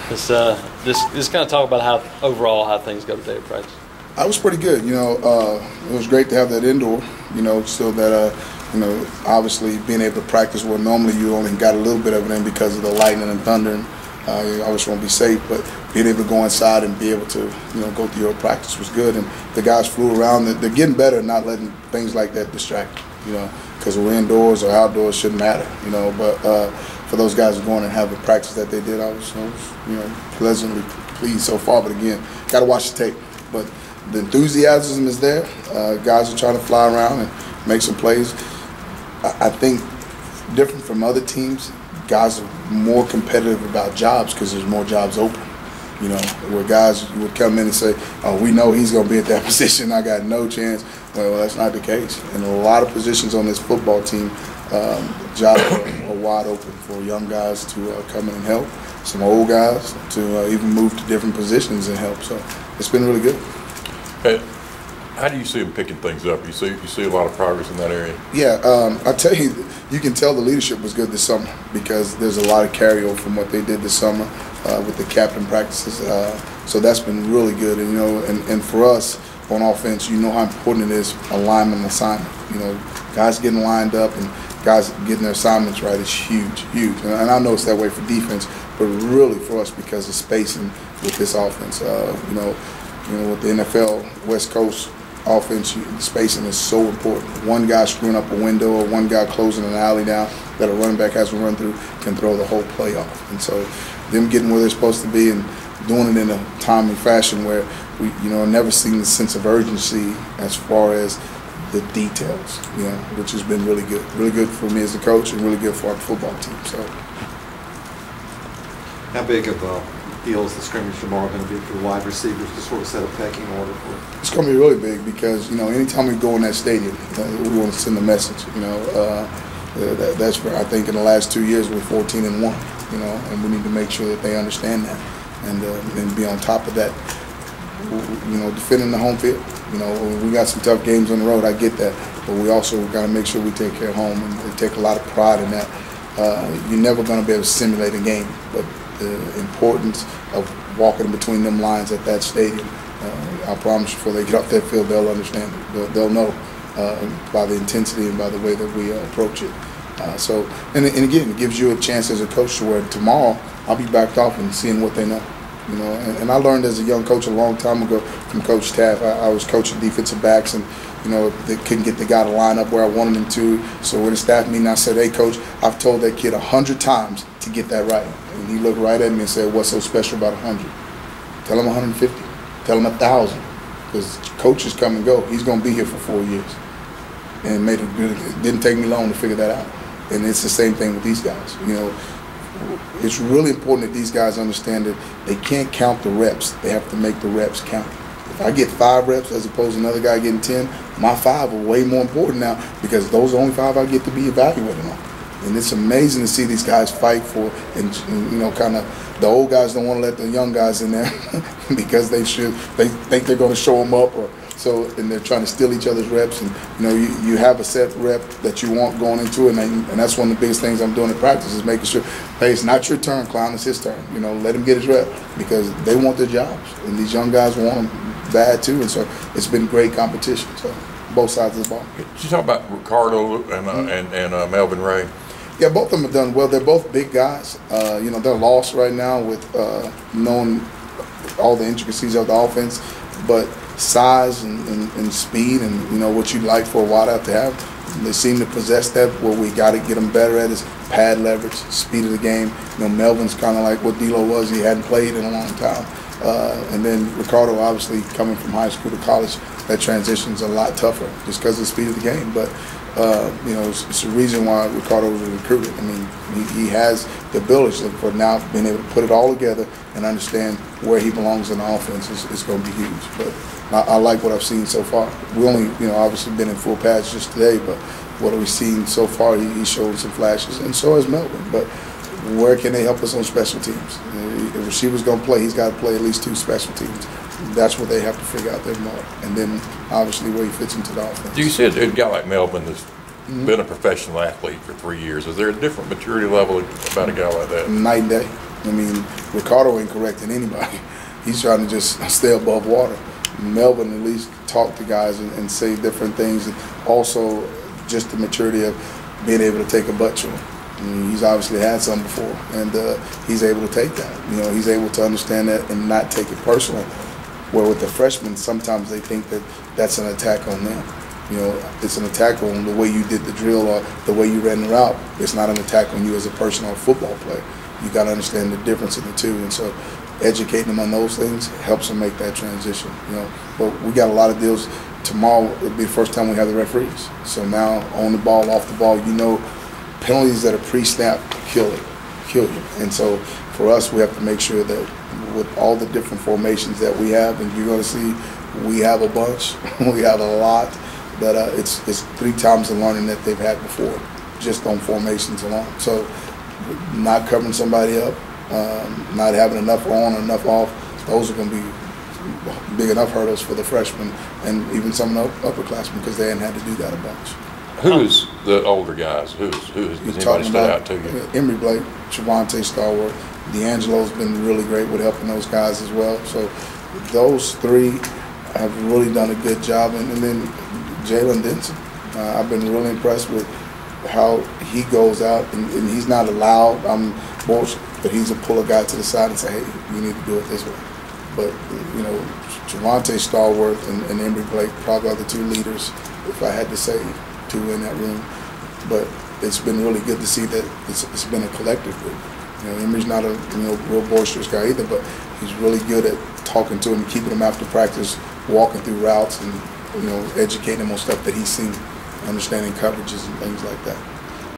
Just kind of talk about how things go today at practice. I was pretty good. It was great to have that indoor. So that obviously being able to practice where normally you only got a little bit of it in because of the lightning and thunder. And, you always want to be safe, but being able to go inside and be able to go through your practice was good. And the guys flew around. They're getting better at not letting things like that distract. Because we're indoors or outdoors shouldn't matter. But for those guys who are going and have the practice that they did, I was pleasantly pleased so far. But again, got to watch the tape. But the enthusiasm is there. Guys are trying to fly around and make some plays. I think different from other teams, guys are more competitive about jobs because there's more jobs open. Where guys would come in and say, "Oh, we know he's going to be at that position. I got no chance." Well, that's not the case. In a lot of positions on this football team, jobs are wide open for young guys to come in and help. Some old guys to even move to different positions and help. So it's been really good. Hey, how do you see them picking things up? You see a lot of progress in that area? Yeah, I tell you, you can tell the leadership was good this summer because there's a lot of carryover from what they did this summer with the captain practices. So that's been really good. And for us on offense, how important it is alignment and assignment. Guys getting lined up and guys getting their assignments right is huge, huge. And I know it's that way for defense, but really for us because of spacing with this offense. With the NFL West Coast offense, spacing is so important. One guy screwing up a window or one guy closing an alley down that a running back has to run through can throw the whole play off. And so them getting where they're supposed to be and doing it in a timely fashion where we, never seen the sense of urgency as far as the details, which has been really good. Really good for me as a coach and really good for our football team. So, how big of a deal is the scrimmage tomorrow going to be for the wide receivers to sort of set a pecking order for? It's going to be really big because, anytime we go in that stadium, we want to send a message, that's where I think in the last 2 years we're 14-1, and we need to make sure that they understand that and be on top of that, defending the home field. We got some tough games on the road, I get that, but we also got to make sure we take care of home and take a lot of pride in that. You're never going to be able to simulate a game, but the importance of walking between them lines at that stadium, I promise you, before they get off that field, they'll understand it. They'll know by the intensity and by the way that we approach it. And again, it gives you a chance as a coach to where tomorrow I'll be backed off and seeing what they know. And I learned as a young coach a long time ago from Coach Taff. I was coaching defensive backs and they couldn't get the guy to line up where I wanted him to. So in a staff meeting, I said, "Hey, Coach, I've told that kid 100 times to get that right." And he looked right at me and said, "What's so special about 100? Tell him 150. Tell him 1,000. Because coaches come and go. He's going to be here for 4 years." And it didn't take me long to figure that out. And it's the same thing with these guys. It's really important that these guys understand that they can't count the reps. They have to make the reps count. If I get 5 reps as opposed to another guy getting 10, my 5 are way more important now because those are the only 5 I get to be evaluated on. And it's amazing to see these guys fight for, and kind of the old guys don't want to let the young guys in there because they think they're going to show them up, and they're trying to steal each other's reps. And you have a set rep that you want going into it, and that's one of the biggest things I'm doing in practice is making sure, hey, it's not your turn, clown, it's his turn. Let him get his rep because they want their jobs, and these young guys want them bad too. And so it's been great competition. So both sides of the ball. Did you talk about Ricardo and Melvin Ray? Yeah, both of them have done well. They're both big guys. They're lost right now with knowing all the intricacies of the offense, but size and speed and what you'd like for a wideout to have, they seem to possess that. What we got to get them better at is pad leverage, speed of the game. Melvin's kind of like what D'Lo was. He hadn't played in a long time. And then Ricardo, obviously, coming from high school to college, that transition's a lot tougher just because of the speed of the game. But it's a reason why Ricardo was recruited. I mean, he has the ability for now being able to put it all together and understand where he belongs in the offense is going to be huge. But I like what I've seen so far. We only, obviously been in full pads just today, but what we've seen so far, he's showing some flashes, and so has Melvin. But where can they help us on special teams? If receiver's going to play, he's got to play at least 2 special teams. That's what they have to figure out there more. And then, obviously, where he fits into the offense. Do you see a guy like Melvin that's been a professional athlete for 3 years? Is there a different maturity level about a guy like that? Night and day. I mean, Ricardo ain't correcting anybody. He's trying to just stay above water. Melvin at least talk to guys and say different things, and also just the maturity of being able to take a butt chewing. I mean, he's obviously had some before, and he's able to take that. You know, he's able to understand that and not take it personal. Where with the freshmen, sometimes they think that that's an attack on them. You know, it's an attack on the way you did the drill or the way you ran the route. It's not an attack on you as a person or a football player. You got to understand the difference in the two, and so educating them on those things helps them make that transition. You know, but we got a lot of deals. Tomorrow will be the first time we have the referees. So now on the ball, off the ball, you know, penalties that are pre-snap kill you. And so for us, we have to make sure that with all the different formations that we have, and you're going to see we have a bunch, we have a lot, that it's 3 times the learning that they've had before, just on formations alone. So not covering somebody up, not having enough on or enough off, those are going to be big enough hurdles for the freshmen and even some of the upperclassmen, because they hadn't had to do that a bunch. Who's the older guys? Who has anybody stood out to you? Emery Blake, Javante Starworth, D'Angelo's been really great with helping those guys as well. So those 3 have really done a good job. And then Jalen Denson, I've been really impressed with how he goes out, and he's not a loud bullshit, but he's a pull a guy to the side and say, hey, you need to do it this way. But, you know, Javante Starworth and Emery Blake probably are the 2 leaders, if I had to say 2 in that room. But it's been really good to see that it's been a collective group. You know, Emery's not a real boisterous guy either, but he's really good at talking to him, keeping him after practice, walking through routes, and educating him on stuff that he's seen, understanding coverages and things like that.